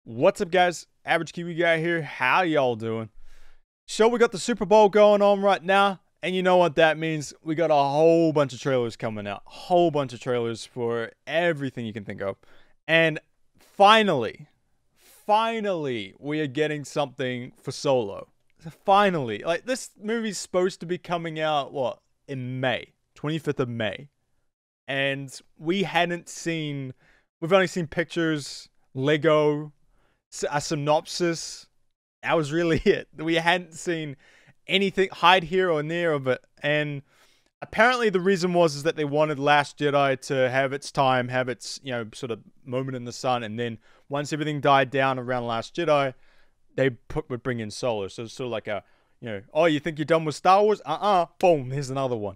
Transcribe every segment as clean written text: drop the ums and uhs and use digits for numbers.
What's up, guys? Average Kiwi Guy here. How y'all doing? So we got the Super Bowl going on right now, and you know what that means. We got a whole bunch of trailers coming out. Whole bunch of trailers for everything you can think of. And finally, we are getting something for Solo. Finally. Like, this movie's supposed to be coming out, what, in May. 25th of May. And we hadn't seen... We've only seen pictures, Lego, a synopsis. That was really it. We hadn't seen anything hide here or near of it. And apparently the reason was that they wanted Last Jedi to have its time, have its, you know, sort of moment in the sun. And then once everything died down around Last Jedi, they would bring in Solo. So it's sort of like a, you know, oh, you think you're done with Star Wars? Boom, here's another one.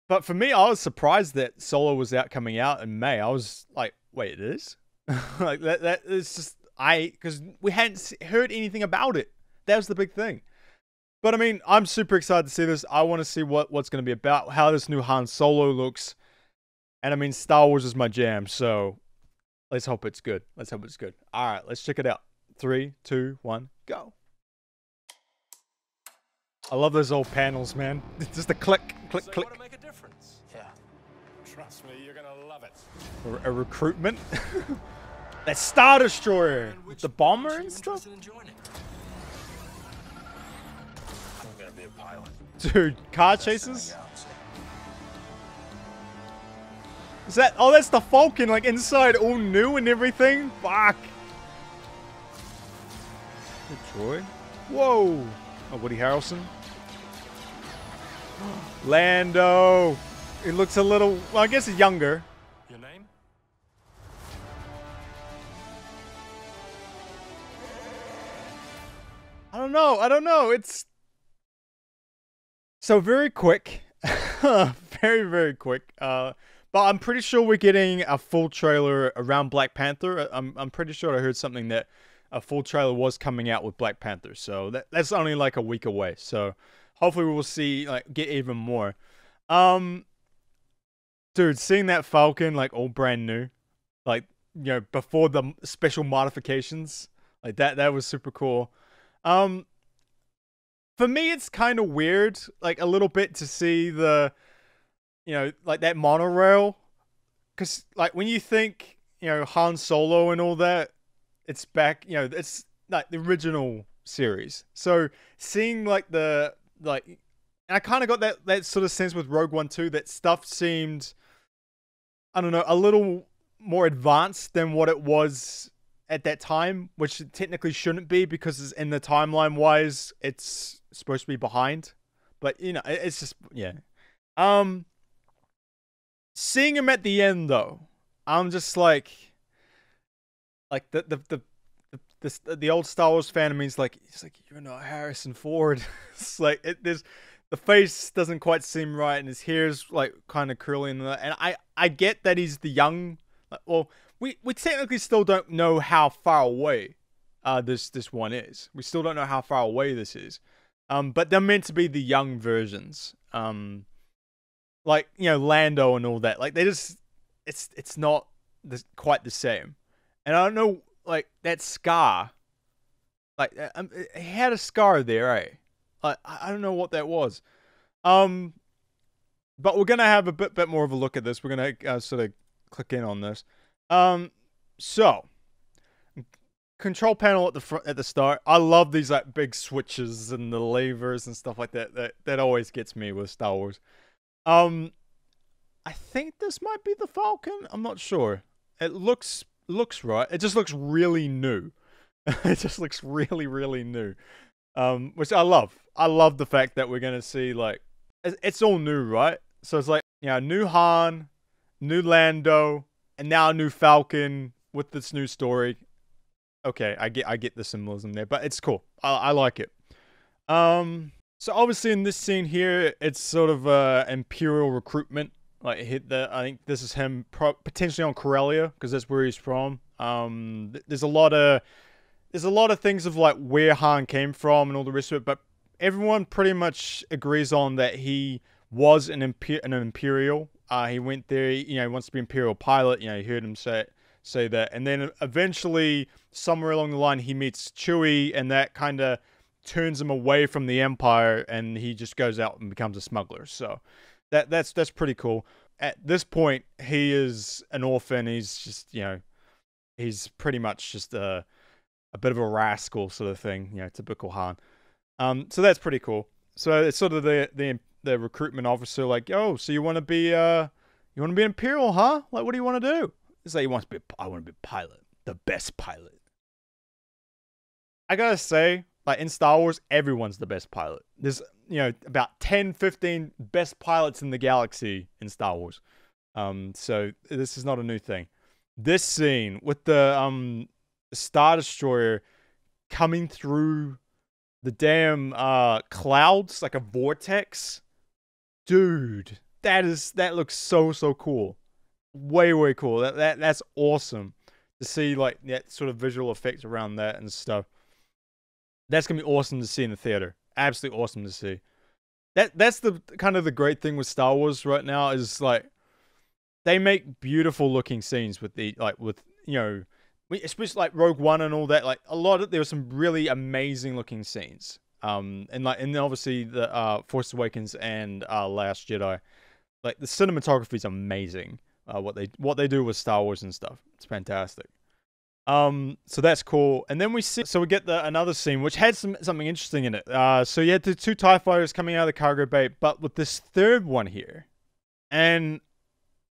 But for me, I was surprised that Solo was coming out in May. I was like, wait, it is? Like, that is just, because we hadn't heard anything about it. That was the big thing. But I mean, I'm super excited to see this. I want to see what's going to be about, how this new Han Solo looks. And I mean, Star Wars is my jam, so let's hope it's good. Let's hope it's good. All right, let's check it out. 3, 2, 1, go. I love those old panels, man. Just a click, click, so click. Want to make a difference? Yeah. Trust me, you're gonna love it. A recruitment. That Star Destroyer, with the bomber and stuff. I'm gonna be a pilot. Dude, car chases. Is that? Oh, that's the Falcon, like inside, all new and everything. Fuck. Good droid. Whoa. Oh, Woody Harrelson. Lando. He looks a little, well, I guess he's younger. Your name? I don't know. It's so very quick. Very, very quick. But I'm pretty sure we're getting a full trailer around Black Panther. I'm pretty sure I heard something that a full trailer was coming out with Black Panther. So that's only like a week away. So hopefully we will see, like, get even more. Dude, seeing that Falcon, like, all brand new, like, you know, before the special modifications, like, that was super cool. For me, it's kind of weird, like, a little bit to see the, you know, like, that monorail, because, like, when you think, you know, Han Solo and all that, it's back, you know, it's, like, the original series. So, seeing, like, and I kind of got that sort of sense with Rogue One too, that stuff seemed, I don't know, a little more advanced than what it was at that time, which it technically shouldn't be because it's in the timeline wise, it's supposed to be behind. But, you know, it's just, yeah. Seeing him at the end though, I'm just like the old Star Wars fan of me is like, he's like, you're not Harrison Ford. It's like, the face doesn't quite seem right, and his hair's like kind of curly, and I get that he's the young. Well, we technically still don't know how far away this one is. We still don't know how far away this is. But they're meant to be the young versions. Like, you know, Lando and all that. Like, they just, it's not quite the same. And I don't know, like, that scar. Like, he had a scar there, eh? I don't know what that was. But we're going to have a bit more of a look at this. We're going to sort of click in on this. So, control panel at the front, at the start. I love these, like, big switches and the levers and stuff like that. That always gets me with Star Wars. I think this might be the Falcon. I'm not sure. It looks right. It just looks really new. It just looks really, really new. Which I love. I love the fact that we're going to see, like, it's all new, right? So it's like, you know, new Han, new Lando, and now a new Falcon with this new story. Okay, I get the symbolism there, but it's cool. I like it. So obviously in this scene here, it's sort of Imperial recruitment. Like, I think this is him potentially on Corellia, because that's where he's from. There's a lot of things of, like, where Han came from and all the rest of it, but everyone pretty much agrees on that he was an Imperial. He went there, you know, he wants to be Imperial pilot. You know, you heard him say say that. And then eventually, somewhere along the line, he meets Chewie, and that kind of turns him away from the Empire, and he just goes out and becomes a smuggler. So that's pretty cool. At this point, he is an orphan. He's just, he's pretty much just a bit of a rascal sort of thing, typical Han. So that's pretty cool. So it's sort of the recruitment officer, like, oh, so you want to be Imperial, huh? Like, what do you want to do? It's like, I want to be a pilot, the best pilot. I gotta say, like, in Star Wars, everyone's the best pilot. There's, about 10, 15 best pilots in the galaxy in Star Wars. So this is not a new thing. This scene with the Star Destroyer coming through the damn clouds like a vortex, dude, that looks so cool. Way cool. That's awesome to see, like, that sort of visual effects around that and stuff. That's gonna be awesome to see in the theater. Absolutely awesome to see. That's the kind of the great thing with Star Wars right now, is like they make beautiful looking scenes with especially like Rogue One and all that. Like there were some really amazing looking scenes. And then obviously the Force Awakens and Last Jedi. Like, the cinematography is amazing. What they do with Star Wars and stuff, it's fantastic. So that's cool. And then we get another scene which had something interesting in it. So you had the 2 TIE fighters coming out of the cargo bay, but with this third one here, and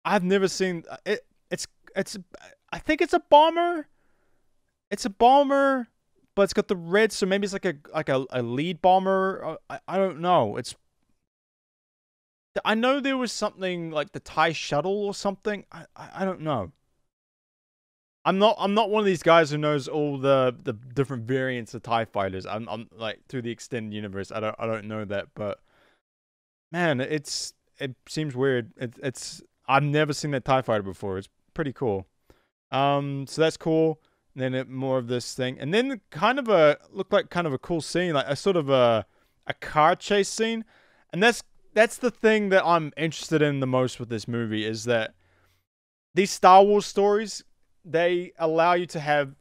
I've never seen it. I think it's a bomber. It's a bomber, but it's got the red, so maybe it's like a lead bomber. I don't know. I know there was something like the TIE shuttle or something. I don't know. I'm not one of these guys who knows all the different variants of TIE fighters. I'm like, through the extended universe. I don't know that, but man, it seems weird. I've never seen that TIE fighter before. It's pretty cool. So that's cool. And then more of this thing, and then looked like kind of a cool scene, like a sort of a car chase scene, and that's the thing that I'm interested in the most with this movie, is that these Star Wars stories, they allow you to have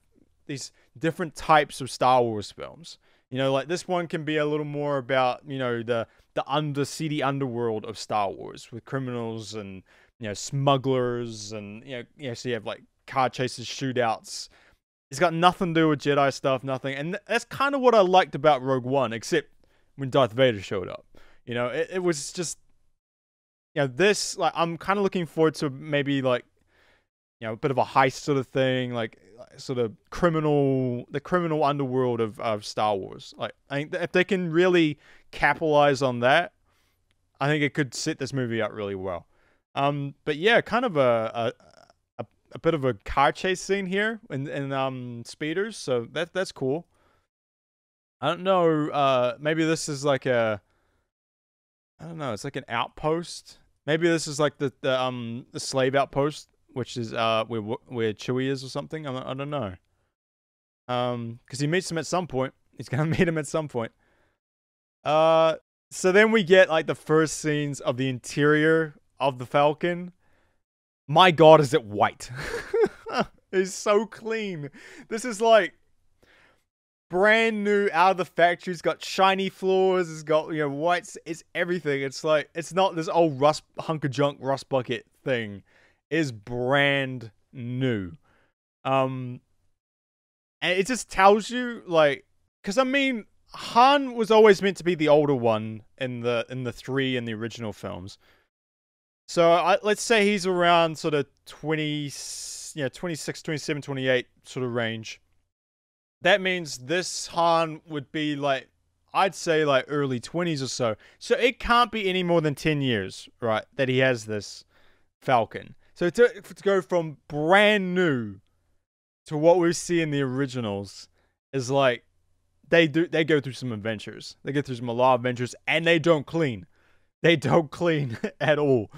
these different types of Star Wars films. Like this one can be a little more about, the seedy underworld of Star Wars with criminals and, smugglers and, so you have like car chases, shootouts. It's got nothing to do with Jedi stuff, nothing. And that's kind of what I liked about Rogue One, except when Darth Vader showed up. It was just, this, like, I'm kind of looking forward to maybe, like, a bit of a heist sort of thing, like sort of the criminal underworld of Star Wars. Like, I think if they can really capitalize on that, I think it could set this movie up really well. But yeah, kind of a bit of a car chase scene here in speeders, so that's cool. I don't know, maybe this is like I don't know, it's like an outpost. Maybe this is like the slave outpost, which is where Chewie is or something. I don't know. Because he meets him at some point. He's gonna meet him at some point. So then we get like the first scenes of the interior of the Falcon. My God, is it white? It's so clean. This is like brand new, out of the factory. It's got shiny floors. It's got, whites. It's everything. It's like, it's not this old hunk of junk rust bucket thing. It is brand new. And it just tells you, like, because I mean, Han was always meant to be the older one in the 3 in the original films. So let's say he's around sort of 26, 27, 28 sort of range. That means this Han would be like, I'd say like early 20s or so. So it can't be any more than 10 years, right, that he has this Falcon. So to go from brand new to what we see in the originals is like, they go through some adventures. They go through a lot of adventures, and they don't clean. They don't clean at all.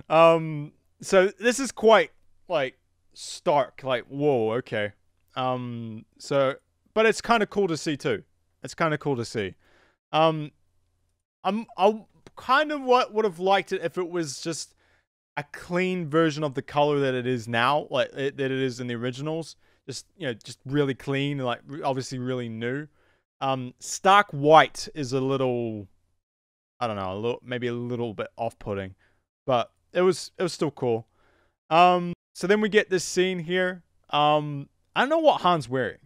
So this is quite like stark, like, whoa, okay. But it's kind of cool to see too. It's kind of cool to see. I kind of would have liked it if it was just a clean version of the color that it is now, like that it is in the originals. Just just really clean, like obviously really new. Stark white is a little, I don't know, maybe a little bit off-putting, but it was still cool. So then we get this scene here. I don't know what Han's wearing.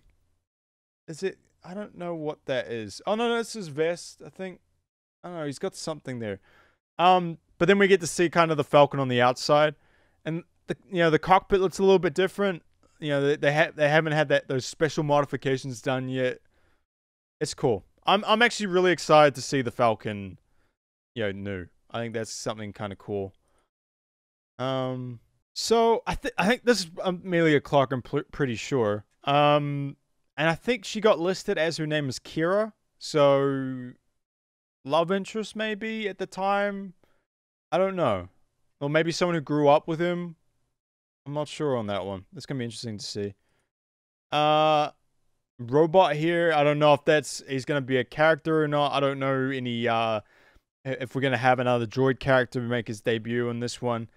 Is it? I don't know what that is. Oh no, that's his vest. I think. I don't know. He's got something there. But then we get to see kind of the Falcon on the outside, and the cockpit looks a little bit different. They haven't had those special modifications done yet. It's cool. I'm actually really excited to see the Falcon, new. I think that's something kind of cool. So I think this is Amelia Clark. I'm pretty sure. And I think she got listed as her name is Kira. So love interest maybe at the time. I don't know. Or maybe someone who grew up with him. I'm not sure on that one. It's gonna be interesting to see. Robot here. I don't know if he's gonna be a character or not. I don't know any if we're gonna have another droid character make his debut in this one.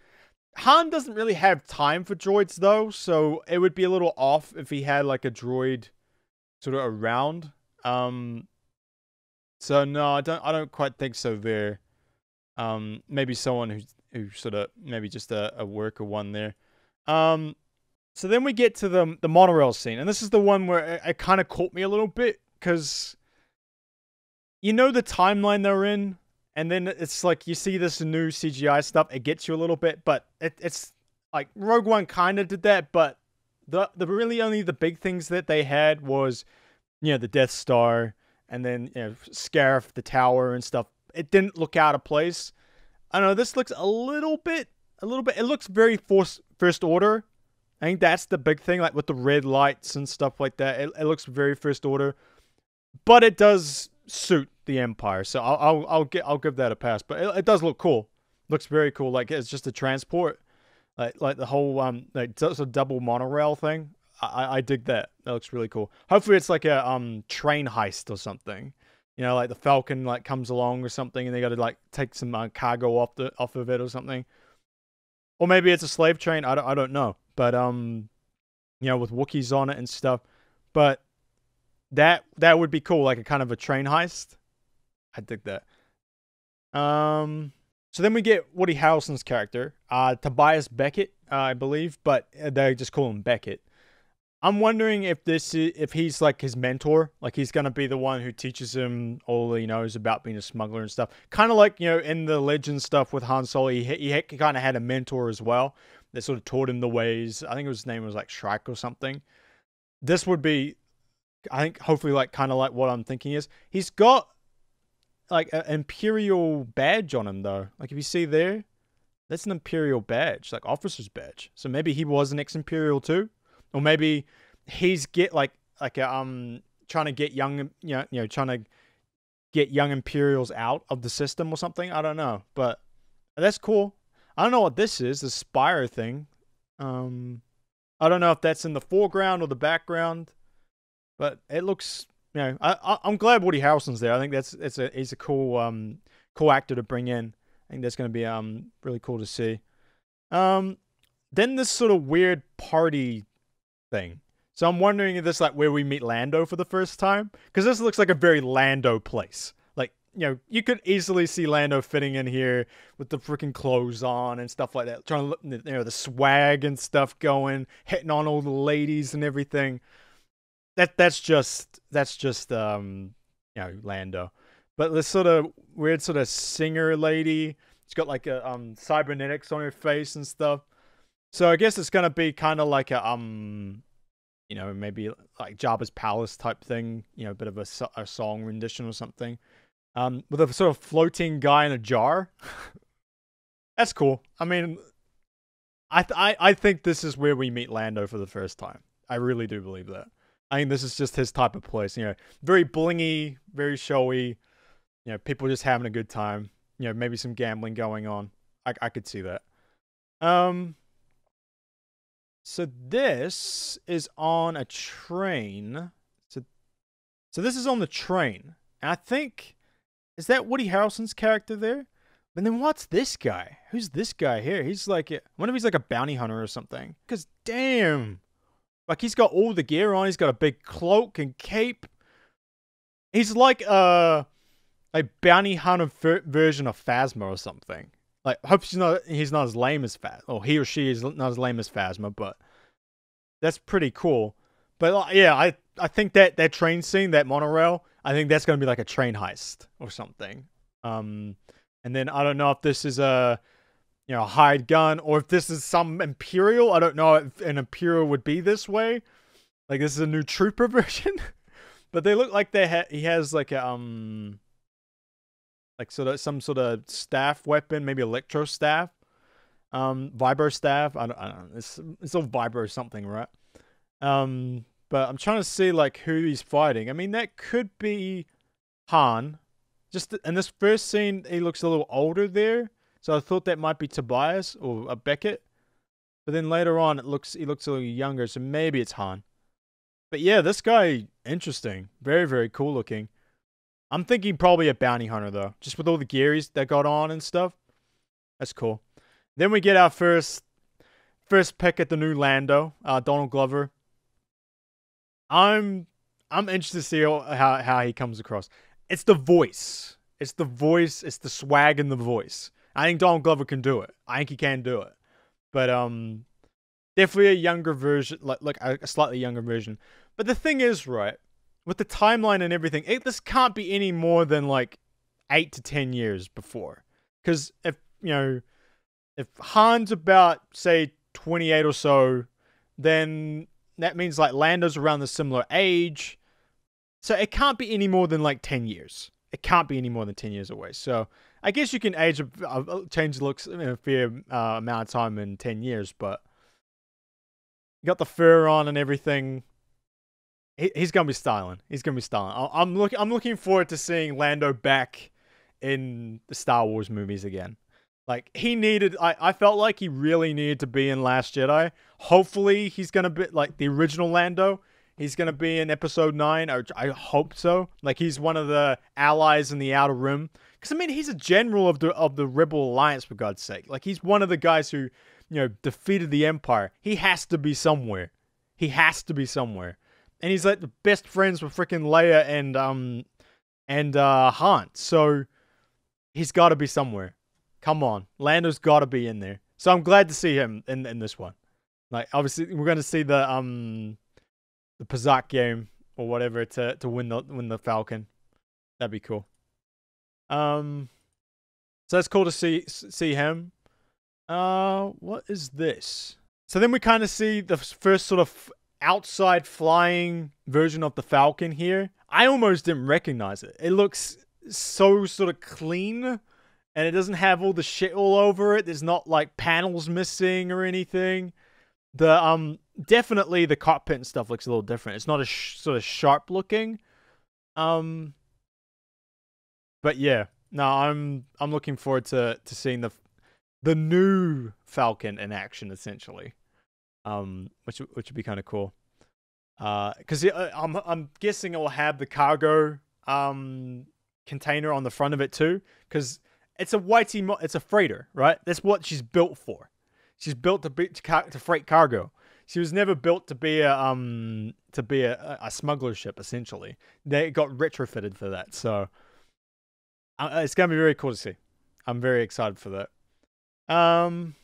Han doesn't really have time for droids though, so it would be a little off if he had like a droid sort of around. So no, I don't quite think so there. Maybe someone who sort of maybe just a worker one there. So then we get to the monorail scene, and this is the one where it kind of caught me a little bit because the timeline they're in. And then it's like you see this new CGI stuff. It gets you a little bit, but it's like Rogue One kind of did that. But the really only the big things that they had was, the Death Star, and then Scarif, the tower, and stuff. It didn't look out of place. I don't know. This looks a little bit. It looks very First Order. I think that's the big thing, like with the red lights and stuff like that. It looks very First Order, but it does suit the Empire, so I'll give that a pass. But it does look cool. Looks very cool. Like it's just a transport, like the whole it's a double monorail thing. I dig that. That looks really cool. Hopefully it's like a train heist or something. Like the Falcon like comes along or something, and they got to like take some cargo off of it or something. Or maybe it's a slave train. I don't know. But with Wookiees on it and stuff. But that would be cool, like a kind of a train heist. I dig that. So then we get Woody Harrelson's character, Tobias Beckett, I believe, but they just call him Beckett. I'm wondering if he's like his mentor, like he's gonna be the one who teaches him all he knows about being a smuggler and stuff. Kind of like in the Legend stuff with Han Solo, he kind of had a mentor as well that sort of taught him the ways. I think his name was like Shrike or something. This would be, I think, hopefully like kind of like what I'm thinking is. He's got like an Imperial badge on him though. Like if you see there, that's an Imperial badge, like officer's badge. So maybe he was an ex-Imperial too. Or maybe he's trying to get young, trying to get young Imperials out of the system or something. I don't know, but that's cool. I don't know what this is, the Spire thing. I don't know if that's in the foreground or the background, but it looks, I'm glad Woody Harrelson's there. I think he's a cool actor to bring in. I think that's going to be really cool to see. Then this sort of weird party thing. So I'm wondering if this is like where we meet Lando for the first time, because this looks like a very Lando place. Like you could easily see Lando fitting in here with the freaking clothes on and stuff like that, trying to look, the swag and stuff going, hitting on all the ladies and everything. That's just Lando. But this sort of weird sort of singer lady, she's got like a cybernetics on her face and stuff. So I guess it's gonna be kind of like a maybe like Jabba's Palace type thing, a bit of a song rendition or something, with a sort of floating guy in a jar. That's cool. I mean, I think this is where we meet Lando for the first time. I really do believe that. I think this is just his type of place. Very blingy, very showy. People just having a good time. Maybe some gambling going on. I could see that. So this is on a train. So this is on the train. And I think, is that Woody Harrelson's character there? But then what's this guy? Who's this guy here? He's like, I wonder if he's like a bounty hunter or something. Because damn. Like, he's got all the gear on. He's got a big cloak and cape. He's like a bounty hunter version of Phasma or something. Like, hope he's not as lame as Phasma. Or he or she is not as lame as Phasma, but that's pretty cool. But yeah, I think that train scene, that monorail, I think that's going to be like a train heist or something. And then I don't know if this is a hired gun or if this is some Imperial. I don't know if an Imperial would be this way. Like, this is a new trooper version. But they look like he has like a like some sort of staff weapon, maybe electro staff, vibro staff. I don't know. It's all vibro something, right? But I'm trying to see like who he's fighting. I mean, that could be Han. Just in this first scene, he looks a little older there, so I thought that might be Tobias or a Beckett. But then later on, he looks a little younger, so maybe it's Han. But yeah, this guy, interesting. Very, very cool looking. I'm thinking probably a bounty hunter, though. Just with all the gear that got on and stuff. That's cool. Then we get our first pick at the new Lando, Donald Glover. I'm interested to see how he comes across. It's the voice. It's the voice. It's the swag in the voice. I think Donald Glover can do it. I think he can do it. But definitely a younger version, like a slightly younger version. But the thing is, right, with the timeline and everything, this can't be any more than like 8 to 10 years before. Because if Han's about, say, 28 or so, then that means like Lando's around the similar age. So it can't be any more than like 10 years. It can't be any more than 10 years away. So I guess you can change looks in a fair amount of time in 10 years, but you got the fur on and everything. He's gonna be styling. He's gonna be styling. I'm looking forward to seeing Lando back in the Star Wars movies again. Like, I felt like he really needed to be in Last Jedi. Hopefully he's gonna be like the original Lando. He's gonna be in Episode 9. I hope so. Like, he's one of the allies in the Outer Rim. Because I mean, he's a general of the Rebel Alliance, for God's sake. Like, he's one of the guys who defeated the Empire. He has to be somewhere. He has to be somewhere. And he's like the best friends with freaking Leia and Han. So he's got to be somewhere. Come on, Lando's got to be in there. So I'm glad to see him in this one. Like, obviously, we're gonna see the Pazak game or whatever to win the Falcon. That'd be cool. So that's cool to see him. What is this? So then we kind of see the first sort of outside flying version of the Falcon here. I almost didn't recognize it. It looks so sort of clean, and it doesn't have all the shit all over it. There's not like panels missing or anything. The definitely the cockpit and stuff looks a little different. It's not as sort of sharp looking. But yeah, no, I'm looking forward to seeing the new Falcon in action, essentially. Which would be kind of cool. Because I'm guessing it will have the cargo container on the front of it too. Because it's it's a freighter, right? That's what she's built for. She's built to freight cargo. She was never built to be a smuggler ship. Essentially, they got retrofitted for that. So it's gonna be very cool to see. I'm very excited for that. And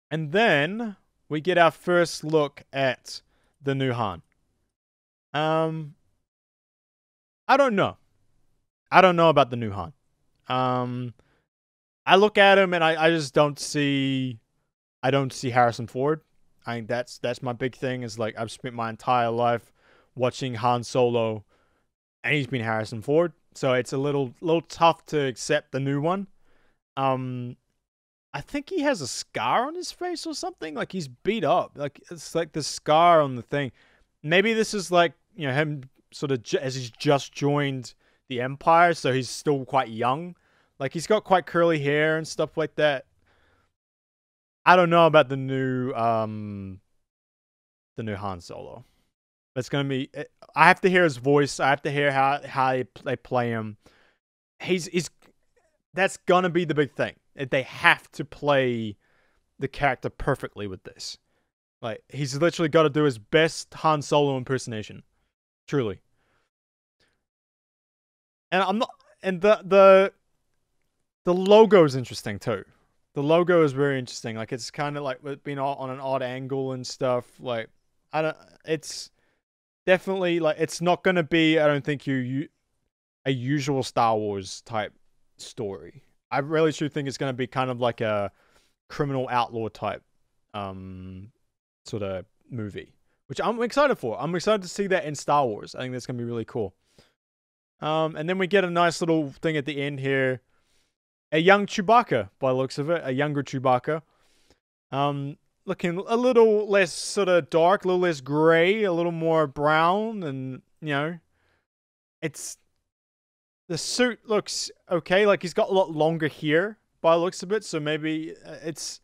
then we get our first look at the new Han. I don't know. I don't know about the new Han. I look at him and I just don't see Harrison Ford. I think that's my big thing, is like, I've spent my entire life watching Han Solo and he's been Harrison Ford. So it's a little tough to accept the new one. I think he has a scar on his face or something. Like, he's beat up. Like, it's like the scar on the thing. Maybe this is like, him sort of as he's just joined the Empire, so he's still quite young. Like, he's got quite curly hair and stuff like that. I don't know about the new Han Solo. It's gonna be. I have to hear his voice. I have to hear how they play him. He's that's gonna be the big thing. They have to play the character perfectly with this. Like, he's literally got to do his best Han Solo impersonation. Truly. And I'm not. And the logo is interesting too. The logo is very interesting. Like, it's kind of like being on an odd angle and stuff. Like, I don't. It's definitely like it's not gonna be. I don't think a usual Star Wars type story. I really should think it's gonna be kind of like a criminal outlaw type sort of movie, which I'm excited for. I'm excited to see that in Star Wars. I think that's gonna be really cool. And then we get a nice little thing at the end here. A young Chewbacca, by the looks of it. A younger Chewbacca. Looking a little less sort of dark, a little less gray, a little more brown, and, you know, it's... The suit looks okay. Like, he's got a lot longer hair, by the looks of it, so maybe it's...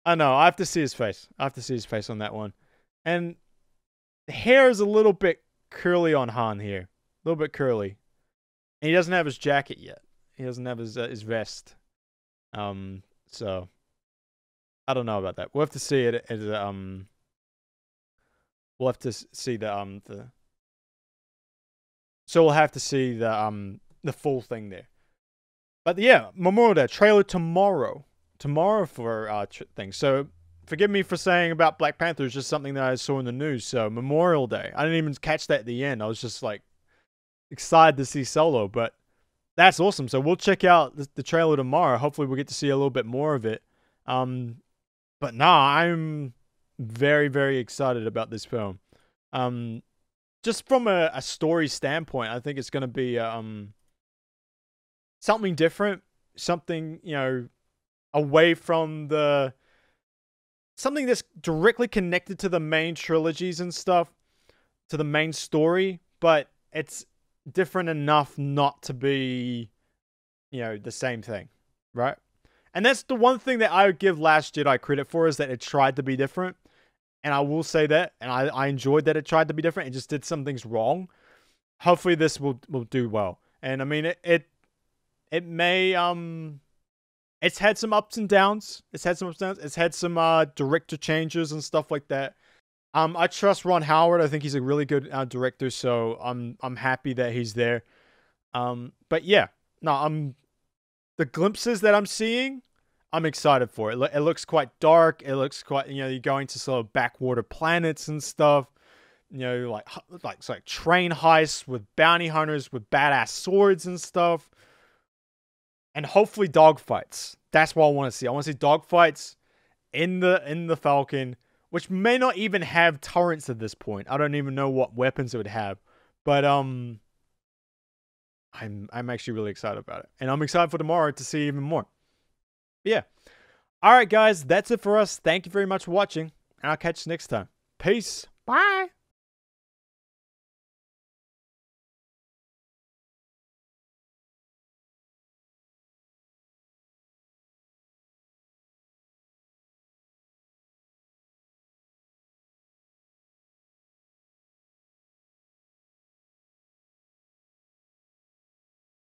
I don't know. I have to see his face. I have to see his face on that one. And the hair is a little bit curly on Han here. A little bit curly. And he doesn't have his jacket yet. He doesn't have his vest. So I don't know about that. We'll have to see it as we'll have to see the so we'll have to see the full thing there. But yeah, Memorial Day trailer tomorrow. Tomorrow for things. So forgive me for saying about Black Panther. It's just something that I saw in the news. So Memorial Day. I didn't even catch that at the end. I was just like excited to see Solo, but that's awesome. So we'll check out the trailer tomorrow. Hopefully we'll get to see a little bit more of it. But nah, I'm very, very excited about this film. Just from a story standpoint, I think it's going to be something different. Something, you know, away from something that's directly connected to the main trilogies and stuff, to the main story, but it's different enough not to be, you know, the same thing, right? And that's the one thing that I would give Last Jedi credit for, is that it tried to be different. And I will say that, and I enjoyed that it tried to be different. It just did some things wrong. Hopefully this will do well. And I mean, it may, it's had some ups and downs. It's had some director changes and stuff like that. I trust Ron Howard. I think he's a really good director, so I'm happy that he's there. But yeah, no, the glimpses that I'm seeing, I'm excited for it. It looks quite dark. It looks quite, you know, you're going to sort of backwater planets and stuff. You know, like train heists with bounty hunters with badass swords and stuff. And hopefully dogfights. That's what I want to see. I want to see dogfights in the Falcon, which may not even have turrets at this point. I don't even know what weapons it would have. But I'm actually really excited about it. And I'm excited for tomorrow to see even more. But yeah. Alright guys, that's it for us. Thank you very much for watching. And I'll catch you next time. Peace. Bye.